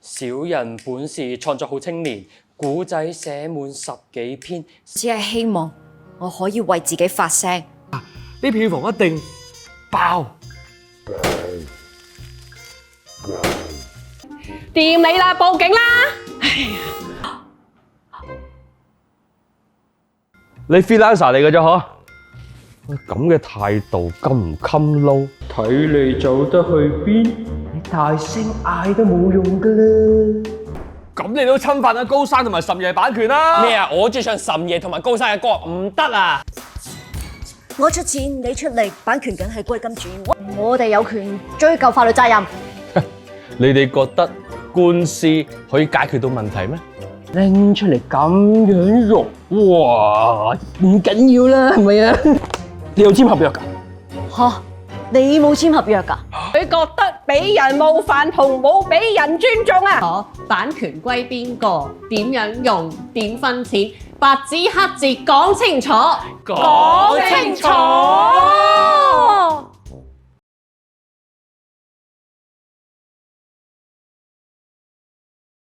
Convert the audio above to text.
小人本是創作好青年，古仔寫滿10幾篇，只係希望我可以為自己發聲。呢票房一定爆！掂你啦，報警啦！你 freelancer 嚟嘅啫嗬？咁嘅態度襟唔襟撈？睇你走得去邊？你大聲嗌都冇用噶啦！咁你都侵犯咗高山同埋岑爺版權啦！咩啊？我中意唱岑爺同埋高山嘅歌，唔得啊！我出錢，你出力，版權梗係歸金主。我哋有權追究法律責任。你哋覺得官司可以解決到問題咩？拎出嚟咁樣用，哇！唔緊要啦，係咪啊？你有簽合約㗎？吓，你冇簽合約㗎？佢覺得俾人冒犯同冇俾人尊重啊！版權歸邊個？點樣用？點分錢？白紙黑字講清楚，講清楚。